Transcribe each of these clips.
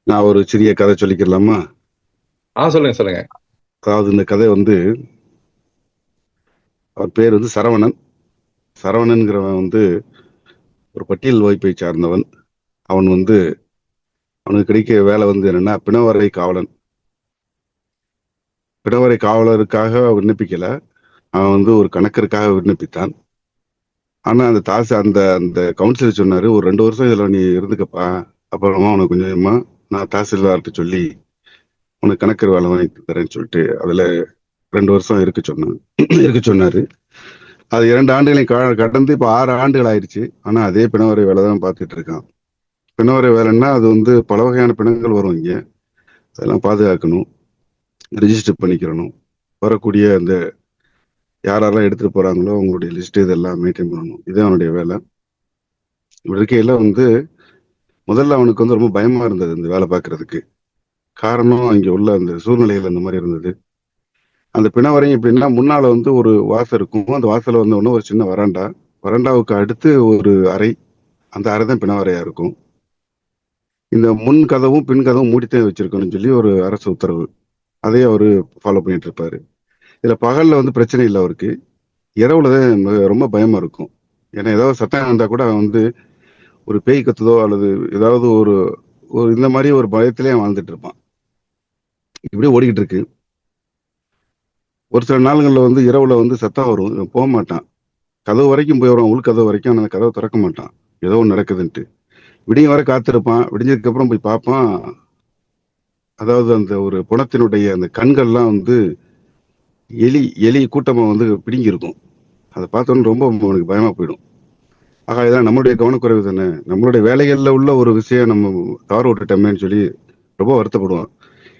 நான் ஒரு சிறிய கதை சொல்லிக்கலாமா? சொல்லுங்க, சொல்லுங்க. அதாவது இந்த கதை வந்து அவர் பேர் வந்து சரவணன். சரவணன்கிறவன் வந்து ஒரு பட்டியல் வகுப்பை சார்ந்தவன். அவன் வந்து அவனுக்கு கிடைக்க வேலை வந்து என்னன்னா பிணவரை காவலன். பிணவரை காவலருக்காக விண்ணப்பிக்கல. அவன் வந்து ஒரு கணக்கருக்காக விண்ணப்பித்தான். ஆனா அந்த அந்த கவுன்சிலர் சொன்னாரு, ஒரு 2 வருஷம் இதுல நீ இருந்துக்கப்பா, அப்புறமா உனக்கு கொஞ்சமா நான் தாசில்தார்கிட்ட சொல்லி உனக்கு கணக்கர் வேலை வாங்கி தரேன்னு சொல்லிட்டு அதுல 2 வருஷம் இருக்க சொன்னாரு. அது 2 ஆண்டுகளை கடந்து இப்ப 6 ஆண்டுகள் ஆயிடுச்சு. ஆனா அதே பிணவரை வேலை தான் பார்த்துட்டு இருக்கான். பிணவரை வேலைன்னா அது வந்து பல வகையான பிணங்கள் வரும் இங்க. அதெல்லாம் பாதுகாக்கணும், ரிஜிஸ்டர் பண்ணிக்கிறணும். வரக்கூடிய அந்த யாரெல்லாம் எடுத்துட்டு போறாங்களோ அவங்களுடைய லிஸ்ட் இதெல்லாம் மெயின்டைன் பண்ணணும். இதுதான் அவனுடைய வேலை. இப்படி இருக்கையில வந்து முதல்ல அவனுக்கு வந்து ரொம்ப பயமா இருந்தது இந்த வேலை பார்க்கறதுக்கு. காரணம் அங்க உள்ள அந்த சூழ்நிலைகள் அந்த மாதிரி இருந்தது. அந்த பிணவரையும் எப்படின்னா முன்னால வந்து ஒரு வாசல் இருக்கும். அந்த வாசல்ல வந்த உடனே ஒரு சின்ன வராண்டா. வராண்டாவுக்கு அடுத்து ஒரு அறை. அந்த அறை தான் பிணவறையா இருக்கும். இந்த முன் கதவும் பின் கதவும் மூடித்தான் வச்சிருக்கணும்னு சொல்லி ஒரு அரசு உத்தரவு. அதையே அவரு ஃபாலோ பண்ணிட்டு இருப்பாரு. இதுல பகல்ல வந்து பிரச்சனை இல்லை அவருக்கு. இரவுலதான் ரொம்ப பயமா இருக்கும். ஏன்னா ஏதாவது சத்தம் வந்தா கூட அவன் வந்து ஒரு பேய் கத்துதோ அல்லது ஏதாவது ஒரு ஒரு இந்த மாதிரி ஒரு பயத்திலே அவன் வாழ்ந்துட்டு இருப்பான். இப்படியே ஓடிக்கிட்டு இருக்கு. ஒரு சில நாளுங்கள்ல வந்து இரவுல வந்து சத்தம் வரும். இவன் போக மாட்டான். கதவு வரைக்கும் போய் வருவான். உள் கதவு வரைக்கும். ஆனா அந்த கதவை திறக்க மாட்டான். ஏதோ ஒன்று நடக்குதுன்ட்டு. விடிய வரை காத்திருப்பான். விடிஞ்சதுக்கு அப்புறம் போய் பார்ப்பான். அதாவது அந்த ஒரு புணத்தினுடைய அந்த கண்கள்லாம் வந்து எலி எலி கூட்டமா வந்து பிடுங்கி இருக்கும். அதை பார்த்தோன்னு ரொம்ப அவனுக்கு பயமா போயிடும். ஆகா, இதான் நம்மளுடைய கவனக்குறைவு தானே, நம்மளுடைய வேலைகள்ல உள்ள ஒரு விஷயம் நம்ம தவற விட்டுட்டோமேன்னு சொல்லி ரொம்ப வருத்தப்படுவான்.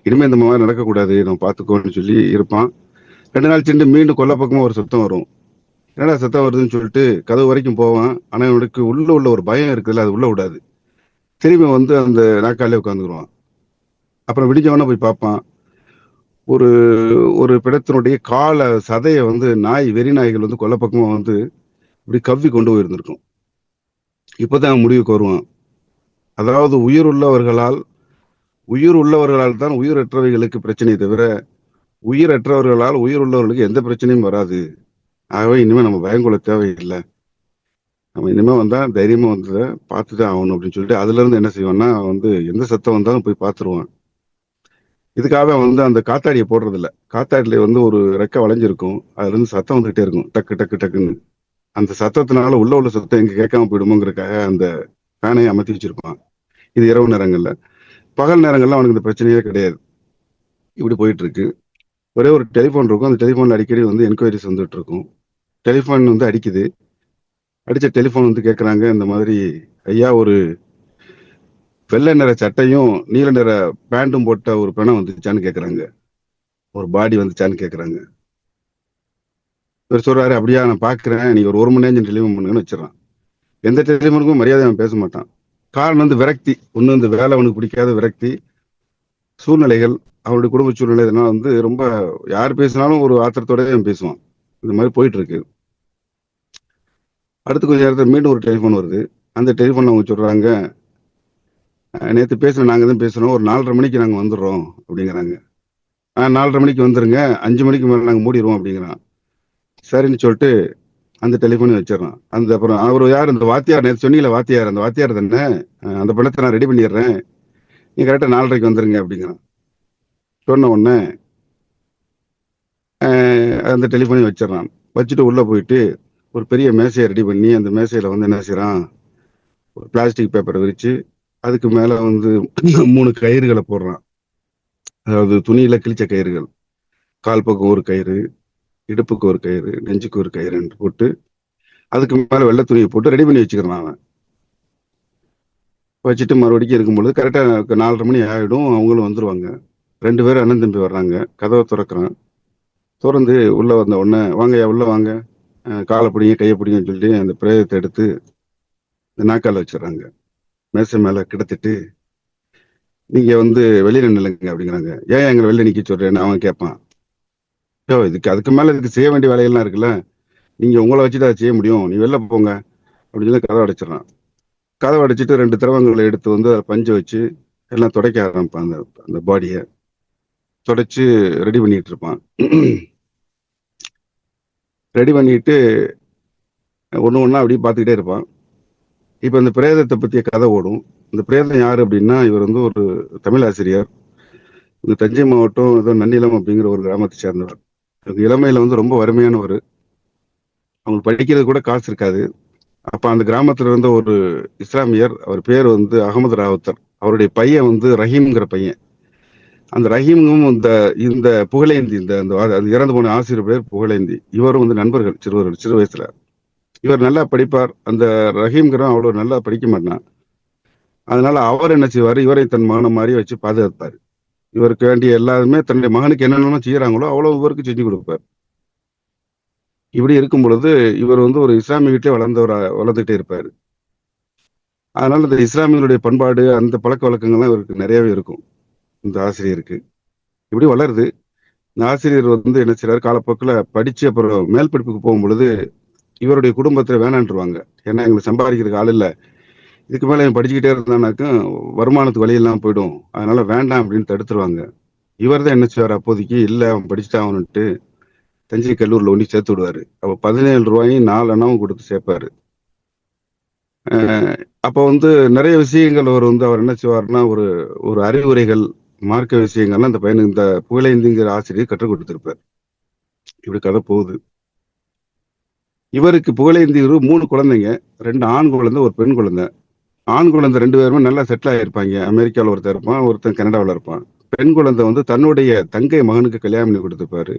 இனிமே இந்த மாதிரி நடக்கக்கூடாது, நம்ம பார்த்துக்கோன்னு சொல்லி இருப்பான். 2 நாள் சென்று மீண்டும் கொல்லை பக்கமா ஒரு சத்தம் வரும். என்னடா சத்தம் வருதுன்னு சொல்லிட்டு கதவு வரைக்கும் போவான். ஆனா இவனுக்கு உள்ள ஒரு பயம் இருக்குதுல்ல, அது உள்ள விடாது. திரும்பி வந்து அந்த நாக்காலே உட்காந்துக்குருவான். அப்புறம் விடிஞ்சவன போய் பார்ப்பான். ஒரு ஒரு பிணத்தினுடைய கால சதையை வந்து வெறி நாய்கள் வந்து கொல்லை பக்கமா வந்து இப்படி கவ்வி கொண்டு போயிருந்திருக்கும். இப்பதான் அவன் முடிவுக்கு வருவான். அதாவது உயிர் உள்ளவர்களால் தான் உயிரற்றவைகளுக்கு பிரச்சனை தவிர உயிரற்றவர்களால் உயிர் உள்ளவர்களுக்கு எந்த பிரச்சனையும் வராது. ஆகவே இனிமே நம்ம பயம் கொள்ள தேவையில்லை. நம்ம இனிமே வந்தா தைரியமா வந்து பார்த்துதான் ஆகணும் அப்படின்னு சொல்லிட்டு அதுல இருந்து என்ன செய்வான்னா வந்து எந்த சத்தம் வந்தாலும் போய் பார்த்துருவான். இதுக்காக வந்து அந்த காத்தாடியை போடுறது இல்ல. காத்தாடியில வந்து ஒரு ரெக்கை வளைஞ்சிருக்கும். அதுல இருந்து சத்தம் வந்துகிட்டே இருக்கும், டக்கு டக்கு டக்குன்னு. அந்த சத்தத்தினால உள்ள சத்தம் எங்க கேட்காம போயிடுமோங்கிறதுக்காக அந்த ஃபேனையை அமர்த்தி வச்சிருப்பான். இது இரவு நேரங்கள்ல. பகல் நேரங்கள்ல அவனுக்கு இந்த பிரச்சனையே கிடையாது. இப்படி போயிட்டு இருக்கு. ஒரே ஒரு டெலிஃபோன் இருக்கும். அந்த டெலிஃபோன்ல அடிக்கடி வந்து என்கொயரிஸ் வந்துட்டு இருக்கும். டெலிஃபோன் வந்து அடிக்குது. அடிச்ச டெலிஃபோன் வந்து கேட்கறாங்க, இந்த மாதிரி ஐயா, ஒரு வெள்ளை நிற சட்டையும் நீல நிற பேண்டும் போட்ட ஒரு பிணம் வந்துச்சான்னு கேட்கறாங்க. ஒரு பாடி வந்துச்சான்னு கேட்கறாங்க. இவர் சொல்றாரு, அப்படியா, நான் பாக்குறேன், நீங்க ஒரு 1 மணி நேரம் டெலிஃபோன் பண்ணுங்கன்னு வச்சிடறான். எந்த டெலிஃபோனுக்கும் மரியாதை அவன் பேச மாட்டான். காரணம் வந்து விரக்தி. ஒண்ணு, இந்த வேலை அவனுக்கு பிடிக்காத விரக்தி, சூழ்நிலைகள், அவனுடைய குடும்ப சூழ்நிலை, இதெல்லாம் வந்து ரொம்ப யார் பேசினாலும் ஒரு ஆத்திரத்தோட அவன் பேசுவான். இந்த மாதிரி போயிட்டு இருக்கு. அடுத்து கொஞ்ச நேரத்தில் மீண்டும் ஒரு டெலிஃபோன் வருது. அந்த டெலிஃபோன் அவங்க சொல்றாங்க, நேற்று பேசுன நாங்க தான் பேசுறோம், ஒரு 4:30 மணிக்கு நாங்க வந்துடுறோம் அப்படிங்கிறாங்க. 4:30 மணிக்கு வந்துருங்க, 5 மணிக்கு மேல நாங்க மூடிடுவோம் அப்படிங்கிறான். சரின்னு சொல்லிட்டு அந்த டெலிஃபோனை வச்சிடறான். அந்த அப்புறம் அவர் யார், இந்த வாத்தியார், நேற்று சொன்னீங்களே வாத்தியார், அந்த வாத்தியார் தானே, அந்த பணத்தை நான் ரெடி பண்ணிடுறேன், நீங்க கரெக்டா 4:30க்கு வந்துருங்க அப்படிங்கிறான். சொன்ன உடனே அந்த டெலிஃபோனை வச்சிடறான். வச்சுட்டு உள்ள போயிட்டு ஒரு பெரிய மேசையை ரெடி பண்ணி அந்த மேசையில வந்து என்ன செய்யறான், ஒரு பிளாஸ்டிக் பேப்பரை விரிச்சு அதுக்கு மேல வந்து 3 கயிறுகளை போடுறான். அதாவது துணியில கிழிச்ச கயிறுகள். கால் பக்கம் ஒரு கயிறு, இடுப்புக்கு ஒரு கயிறு, நெஞ்சுக்கு ஒரு கயிறு போட்டு அதுக்கு மேல வெள்ளை துணியை போட்டு ரெடி பண்ணி வச்சுக்கிறான் அவன். வச்சுட்டு மறுபடியும் இருக்கும்பொழுது கரெக்டா 4:30 மணி ஆயிடும். அவங்களும் வந்துருவாங்க. 2 பேரும் அண்ணன் தம்பி வர்றாங்க. கதவை திறக்கிறான். திறந்து உள்ள வந்த உடனே, வாங்கய்யா உள்ள வாங்க, காலை பிடிங்க கையை பிடிங்கன்னு சொல்லி அந்த பிரேதத்தை எடுத்து இந்த நாக்கால வச்சிடறாங்க. மேசை மேல கிடத்திட்டு, நீங்க வந்து வெளியில நில்லுங்க அப்படிங்கிறாங்க. ஏன் எங்களை வெளில நிக்க சொல்றேன்னு அவன் கேட்பான். யோ, அதுக்கு மேல இதுக்கு செய்ய வேண்டிய வேலைகள்லாம் இருக்குல்ல, நீங்க உங்களை வச்சுட்டு அதை செய்ய முடியும், நீ வெளில போங்க அப்படின்னு சொல்லி கதவை அடைச்சிடறான். கதவை அடைச்சிட்டு 2 திரவங்களை எடுத்து வந்து அதை பஞ்சு வச்சு எல்லாம் துடைக்க ஆரம்பிப்பான். அந்த அந்த பாடியை துடைச்சு ரெடி பண்ணிட்டு இருப்பான். ரெடி பண்ணிட்டு ஒன்று ஒன்றா அப்படியே பார்த்துக்கிட்டே இருப்பான். இப்போ இந்த பிரேதத்தை பற்றிய கதை ஓடும். இந்த பிரேதம் யார் அப்படின்னா, இவர் வந்து ஒரு தமிழ் ஆசிரியர். இந்த தஞ்சை மாவட்டம் ஏதோ நன்னிலம் அப்படிங்கிற ஒரு கிராமத்தை சேர்ந்தவர். இவங்க இளமையில வந்து ரொம்ப வறுமையானவர். அவங்களுக்கு படிக்கிறது கூட காசு இருக்காது. அப்ப அந்த கிராமத்துல இருந்த ஒரு இஸ்லாமியர், அவர் பேர் வந்து அகமது ராவுத்தர். அவருடைய பையன் வந்து ரஹீம்ங்கிற பையன். அந்த ரஹீமும் இந்த இந்த புகழேந்தி, இந்த அந்த இறந்து போன ஆசிரியர் பேர் புகழேந்தி. இவரும் வந்து நண்பர்கள், சிறு வயசுல. இவர் நல்லா படிப்பார். அந்த ரஹீம்ங்கிறவன் அவ்வளவு நல்லா படிக்க மாட்டான். அதனால அவர் என்ன செய்வாரு, இவரை தன் மகனை மாதிரி வச்சு பாதுகாப்பாரு. இவருக்கு வேண்டிய எல்லாருமே தன்னுடைய மகனுக்கு என்னென்ன செய்யறாங்களோ அவ்வளவு இவருக்கு செஞ்சு கொடுப்பார். இப்படி இருக்கும் பொழுது இவர் வந்து ஒரு இஸ்லாமிய வீட்டிலே வளர்ந்துகிட்டே இருப்பாரு. அதனால இந்த இஸ்லாமியர்களுடைய பண்பாடு, அந்த பழக்க வழக்கங்கள்லாம் இவருக்கு நிறையவே இருக்கும் இந்த ஆசிரியருக்கு. இப்படி வளருது. இந்த ஆசிரியர் வந்து என்ன செய்றாரு, காலப்போக்கில் படிச்சு அப்புறம் மேல் படிப்புக்கு போகும் பொழுது இவருடைய குடும்பத்துல வேணான்றுவாங்க. ஏன்னா எங்களுக்கு சம்பாதிக்கிறதுக்கு ஆள் இல்லை, இதுக்கு மேல இவன் படிச்சுக்கிட்டே இருந்தானாக்கும் வருமானத்துக்கு வழி இல்லாம போயிடும், அதனால வேண்டாம் அப்படின்னு தடுத்துருவாங்க. இவர் தான் என்ன செய்வார், அப்போதைக்கு இல்லை அவன் படிச்சுட்டு அவனுட்டு தஞ்சை கல்லூரியில் ஒண்டி சேர்த்து விடுவாரு. அப்ப 17 ரூபாயும் 4 அண்ணாவும் கொடுத்து சேர்ப்பாரு. அப்போ வந்து நிறைய விஷயங்கள் அவர் என்ன செய்வார்னா, ஒரு ஒரு அறிவுரைகள், மார்க்க விஷயங்கள்லாம் அந்த பையனுக்கு இந்த புகழேந்திங்கிற ஆசிரியர் கற்றுக் கொடுத்திருப்பார். இப்படி கதை போகுது. இவருக்கு புகழேந்தி 3 குழந்தைங்க, 2 ஆண் குழந்தை, ஒரு பெண் குழந்தை. ஆண் குழந்தை 2 பேருமே நல்லா செட்டில் ஆகியிருப்பாங்க. அமெரிக்காவில் ஒருத்தன் இருப்பான், ஒருத்தன் கனடாவில் இருப்பான். பெண் குழந்தை வந்து தன்னுடைய தங்கை மகனுக்கு கல்யாணம் பண்ணி கொடுத்திருப்பாரு.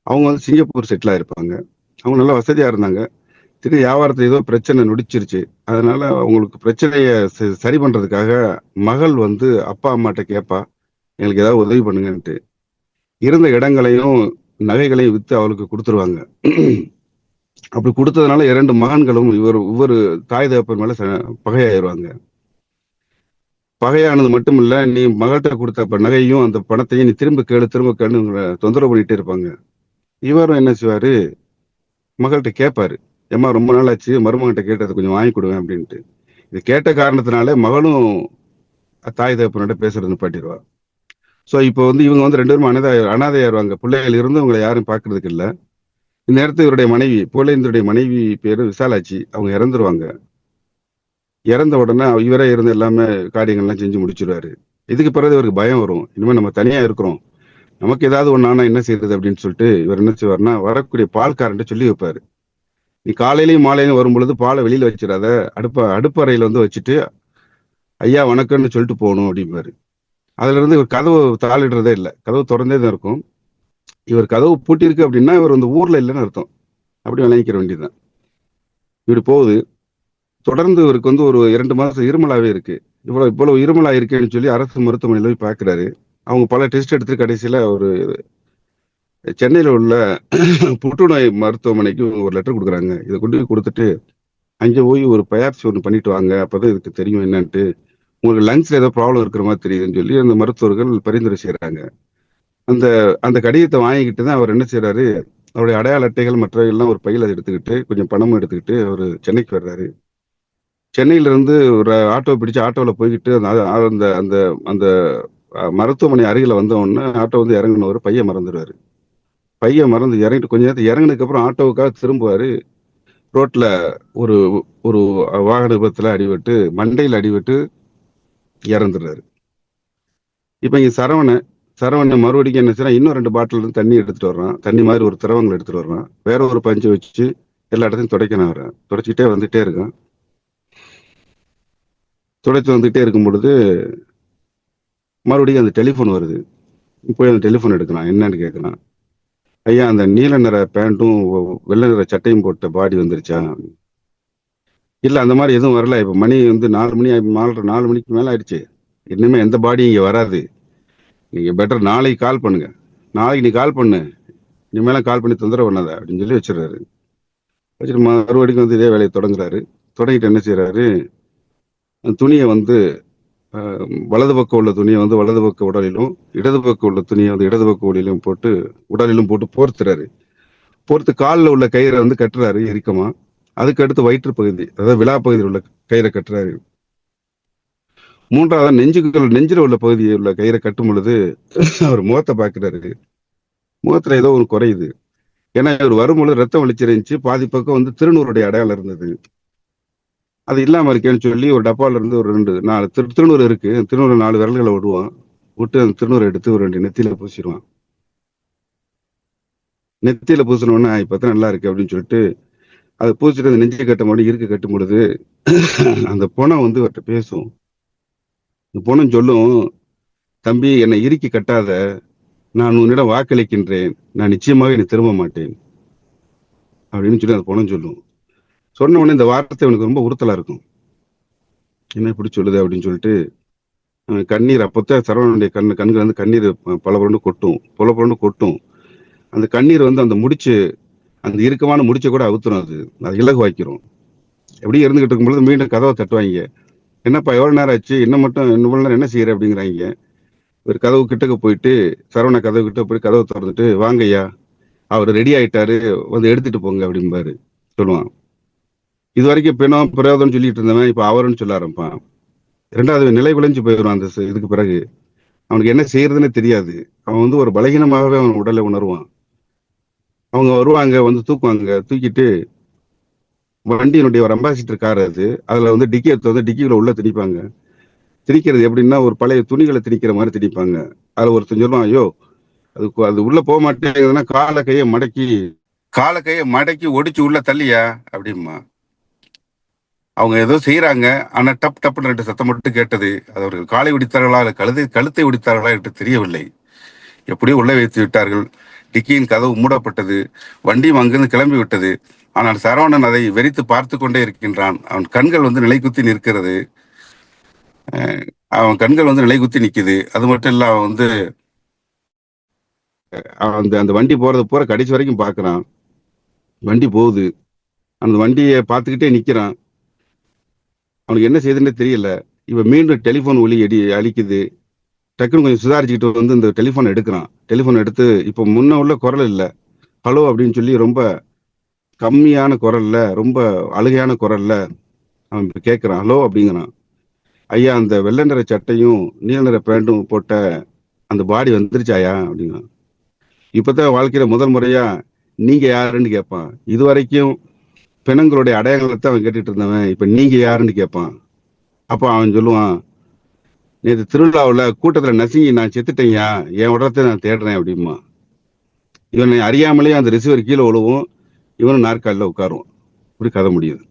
அவங்க வந்து சிங்கப்பூர் செட்டில் ஆயிருப்பாங்க. அவங்க நல்லா வசதியா இருந்தாங்க. திடீர்னு வியாபாரத்துல ஏதோ பிரச்சனை நொடிச்சிருச்சு. அதனால அவங்களுக்கு பிரச்சனைய சரி பண்றதுக்காக மகள் வந்து அப்பா அம்மாட்ட கேட்பா, எங்களுக்கு ஏதாவது உதவி பண்ணுங்கன்ட்டு. இருந்த இடங்களையும் நகைகளையும் வித்து அவளுக்கு கொடுத்துருவாங்க. அப்படி கொடுத்ததுனால 2 மகன்களும் ஒவ்வொரு தாய் தகப்பன் மேல பகையாயிருவாங்க. பகையானது மட்டும் இல்ல, நீ மகள்கிட்ட கொடுத்த நகையும் அந்த பணத்தையும் நீ திரும்ப கேளுன்னு தொந்தரவு பண்ணிட்டே இருப்பாங்க. இவரும் என்ன செய்வாரு, மகள்கிட்ட கேட்பாரு, ஏம்மா ரொம்ப நாள் ஆச்சு, மருமகன்கிட்ட கேட்டதை கொஞ்சம் வாங்கி கொடுவேன் அப்படின்ட்டு. இது கேட்ட காரணத்தினாலே மகளும் தாய் தகப்பனோட பேசுறது நிப்பாட்டிடுவா. ஸோ இப்போ வந்து இவங்க வந்து 2 பேரும் அனாதையாயிருவாங்க. பிள்ளைகள் இருந்து இவங்களை யாரும் பார்க்கறதுக்கு இல்லை. இந்த நேரத்தில் இவருடைய மனைவி, புகழேந்தியுடைய மனைவி பேரு விசாலாட்சி, அவங்க இறந்துருவாங்க. இறந்த உடனே இவரே இருந்து எல்லாமே காரியங்கள்லாம் செஞ்சு முடிச்சிருவாரு. இதுக்கு பிறகு இவருக்கு பயம் வரும், இனிமேல் நம்ம தனியா இருக்கிறோம், நமக்கு ஏதாவது ஒன்று ஆனா என்ன செய்யறது அப்படின்னு சொல்லிட்டு இவர் என்ன செய்வார்னா, வரக்கூடிய பால்காரன்ட்ட சொல்லி வைப்பாரு, நீ காலையிலையும் மாலையிலும் வரும் பொழுது பாலை வெளியில வச்சிடாத, அடுப்பறையில வந்து வச்சுட்டு ஐயா வணக்கம்னு சொல்லிட்டு போகணும் அப்படிம்பாரு. அதுல இருந்து இவர் கதவு தாளிடுறதே இல்லை, கதவு திறந்தே தான் இருக்கும். இவர் கதவு பூட்டியிருக்கு அப்படின்னா இவர் வந்து ஊர்ல இல்லைன்னு அர்த்தம். அப்படி விளங்கிக்கிற வேண்டியதுதான். இப்படி போகுது. தொடர்ந்து இவருக்கு வந்து ஒரு 2 மாசம் இருமலாவே இருக்கு. இவ்வளவு இருமலா இருக்கேன்னு சொல்லி அரசு மருத்துவமனையில போய் பார்க்கிறாரு. அவங்க பல டெஸ்ட் எடுத்து கடைசியில ஒரு சென்னையில உள்ள புற்றுநோய் மருத்துவமனைக்கு ஒரு லெட்டர் கொடுக்குறாங்க. இதை கொண்டு போய் கொடுத்துட்டு, அங்கே போய் ஒரு பயாப்சி ஒன்று பண்ணிட்டு வாங்க, அப்பதான் இதுக்கு தெரியும் என்னன்ட்டு. உங்களுக்கு லங்ஸ்ல ஏதோ ப்ராப்ளம் இருக்கிற மாதிரி தெரியுதுன்னு சொல்லி அந்த மருத்துவர்கள் பரிந்துரை செய்யறாங்க. அந்த அந்த கடிதத்தை வாங்கிக்கிட்டு தான் அவர் என்ன செய்யறாரு, அவருடைய அடையாள அட்டைகள் மற்றவைகள்லாம் ஒரு பையில எடுத்துக்கிட்டு கொஞ்சம் பணமும் எடுத்துக்கிட்டு அவர் சென்னைக்கு வர்றாரு. சென்னையில இருந்து ஒரு ஆட்டோ பிடிச்சு ஆட்டோவில் போய்கிட்டு அந்த அந்த அந்த மருத்துவமனை அருகில வந்த உடனே ஆட்டோ வந்து இறங்கினவர் பையன் மறந்துடுவாரு. பையன் மறந்து இறங்கிட்டு கொஞ்ச நேரத்துக்கு இறங்கினதுக்கு அப்புறம் ஆட்டோவுக்காக திரும்புவாரு. ரோட்ல ஒரு ஒரு வாகன விபத்துல அடிபட்டு, மண்டையில் அடிபட்டு இறந்துடுறாரு. இப்ப இங்க சரவணன் மறுபடியும் என்ன செய்யறான், இன்னும் 2 பாட்டில் இருந்து தண்ணி எடுத்துட்டு வர்றான். தண்ணி மாதிரி ஒரு திரவங்கள் எடுத்துட்டு வர்றான். வேற ஒரு பஞ்சு வச்சு எல்லா இடத்தையும் துடைக்கணும். வர்றான், துடைச்சிக்கிட்டே வந்துட்டே இருக்கான். துடைச்சு வந்துட்டே இருக்கும் பொழுது மறுபடியும் அந்த டெலிஃபோன் வருது. போய் அந்த டெலிஃபோன் எடுக்கிறான். என்னன்னு கேட்கறான், ஐயா அந்த நீல நிற பேண்ட்டும் வெள்ளை நிற சட்டையும் போட்ட பாடி வந்துருச்சா? இல்ல அந்த மாதிரி எதுவும் வரல. இப்ப மணி வந்து 4 மணி 4 மணிக்கு மேல ஆயிடுச்சு. இனிமே எந்த பாடி இங்க வராது. நீங்க பெட்டர் நாளைக்கு கால் பண்ணுங்க. நாளைக்கு நீ கால் பண்ணு, இனிமேலாம் கால் பண்ணி தொந்தரவு பண்ணாத அப்படின்னு சொல்லி வச்சிடறாரு. வச்சுட்டு மறுபடியும் வந்து இதே வேலையை தொடங்குறாரு. தொடங்கிட்டு என்ன செய்யறாரு, அந்த துணியை வந்து வலது பக்கம் உள்ள துணியை வந்து வலது பக்க உடலிலும், இடது பக்கம் உள்ள துணியை வந்து இடது பக்க உடலிலும் போட்டு போர்த்துறாரு. போர்த்து காலில் உள்ள கயிறை வந்து கட்டுறாரு இறுக்கமா. அதுக்கு அடுத்து வயிற்று பகுதி, அதாவது விழா பகுதியில் உள்ள கயிறை கட்டுறாரு. மூன்றாவது நெஞ்சில உள்ள பகுதியில் உள்ள கயிறை கட்டும் பொழுது அவர் முகத்தை பாக்குறாரு. முகத்துல ஏதோ ஒரு குறையுது. ஏன்னா இவர் வரும்பொழுது ரத்தம் வலிச்சிருந்துச்சு, பாதி பக்கம் வந்து திருநூறுடைய அடையாளம் இருந்தது. அது இல்லாம இருக்கேன்னு சொல்லி ஒரு டப்பால இருந்து ஒரு 4 திருநூறு இருக்கு. திருநூறு 4 விரல்களை விடுவான். விட்டு அந்த திருநூறை எடுத்து ஒரு 2 நெத்தியில பூசிடுவான். நெத்தியில பூசினோன்னா இப்பதான் நல்லா இருக்கு அப்படின்னு சொல்லிட்டு அதை பூசிட்டு அந்த நெஞ்சை கட்டும் போது இருக்க கட்டும் பொழுது அந்த பொணம் வந்து அவர்கிட்ட பேசும். இந்த பொணம் சொல்லும், தம்பி என்னை இறுக்கி கட்டாத, நான் உன்னிடம் வாக்களிக்கின்றேன், நான் நிச்சயமாக என்னை திரும்ப மாட்டேன் அப்படின்னு சொல்லி அந்த பொணம் சொல்லும். சொன்ன உடனே இந்த வார்த்தை எனக்கு ரொம்ப உறுத்தலா இருக்கும். என்ன இப்படி சொல்லுது அப்படின்னு சொல்லிட்டு கண்ணீர் அப்பத்தான் சரவணனுடைய கண்கள் வந்து கண்ணீர் பல புரண்டு கொட்டும். அந்த கண்ணீர் வந்து அந்த முடிச்சு, அந்த இறுக்கமான முடிச்ச கூட அவுத்துரும். அது இலகுவாக்கிறோம். எப்படியே இருந்துகிட்டு இருக்கும்பொழுது மீண்டும் கதவை தட்டுவாங்க. என்னப்பா எவ்வளவு நேரம் ஆச்சு, இன்னும் இவ்வளவு நேரம் என்ன செய்யற அப்படிங்கிறாங்க. ஒரு கதவு கிட்டக்க போயிட்டு சரவண கதவு கிட்ட போய் கதவை திறந்துட்டு, வாங்க ஐயா, அவர் ரெடி ஆயிட்டாரு, வந்து எடுத்துட்டு போங்க அப்படிம்பாரு சொல்லுவான். இது வரைக்கும் பிணம் பிரயோதம் சொல்லிட்டு இருந்தவன் இப்ப அவருன்னு சொல்ல ஆரம்பிப்பான். ரெண்டாவது நிலை குலைஞ்சு போயிடுவான். அந்த இதுக்கு பிறகு அவனுக்கு என்ன செய்யறதுன்னு தெரியாது. அவன் வந்து ஒரு பலகீனமாகவே அவன் உடலை உணர்வான். அவங்க வருவாங்க, வந்து தூக்குவாங்க. தூக்கிட்டு வண்டியினுடைய ஒரு அம்பாசிடர் கார் அது, அதுல வந்து டிக்கிக்குள்ள உள்ள திணிப்பாங்க. திணிக்கிறது எப்படின்னா ஒரு பழைய துணிகளை திணிக்கிற மாதிரி திணிப்பாங்க. அதுல ஒருத்தன் சொல்லுவான், ஐயோ அது உள்ள போக மாட்டேங்குதுன்னா காலை கையை மடக்கி ஒடிச்சு உள்ள தள்ளியா அப்படிமா. அவங்க ஏதோ செய்யறாங்க, ஆனா டப் டப்னு 2 சத்தம் மட்டும் கேட்டது. அது அவர்கள் காலை உடித்தார்களா இல்ல கழுத்தை உடித்தார்களா என்று தெரியவில்லை. எப்படியோ உள்ள வைத்து விட்டார்கள். டிக்கியின் கதவு மூடப்பட்டது. வண்டியும் அங்கிருந்து கிளம்பி விட்டது. ஆனால் சரவணன் அதை வெறித்து பார்த்து கொண்டே இருக்கின்றான். அவன் கண்கள் வந்து நிலைக்குத்தி நிற்கிறது. நிக்குது. அது மட்டும் இல்ல, அவன் வந்து அந்த வண்டி போறது பூரா கடைசி வரைக்கும் பாக்குறான். வண்டி போகுது, அந்த வண்டியை பார்த்துக்கிட்டே நிக்கிறான். அவனுக்கு என்ன செய்யுதுன்னே தெரியல. இவன் மீண்டும் டெலிபோன் ஒலி அழிக்குது. டக்குன்னு கொஞ்சம் சுதாரிச்சுக்கிட்டு வந்து இந்த டெலிபோன் எடுக்கிறான். டெலிபோன் எடுத்து இப்ப முன்ன உள்ள குரல் இல்ல, ஹலோ அப்படின்னு சொல்லி ரொம்ப கம்மியான குரல்ல, ரொம்ப அழுகையான குரல்ல அவன் கேட்கிறான். ஹலோ அப்படிங்கிறான். ஐயா, அந்த வெள்ளை நிற சட்டையும் நீல நிற பேண்டும் போட்ட அந்த பாடி வந்துருச்சாயா அப்படிங்கிறான். இப்பதான் வாழ்க்கையில முதல் முறையா நீங்க யாருன்னு கேட்பான். இது வரைக்கும் பிணங்களுடைய அடையாளத்தை அவன் கேட்டுட்டு இருந்தவன் இப்ப நீங்க யாருன்னு கேட்பான். அப்ப அவன் சொல்லுவான், நேற்று திருவிழாவில் கூட்டத்துல நசுங்கி நான் செத்துட்டேன்யா, என் உடலத்தை நான் தேடுறேன் அப்படிமா. இவனை அறியாமலே அந்த ரிசீவர் கீழே விழுவும், இவனும் நாற்காலில் உட்காருவான். இப்படி கதை முடியுது.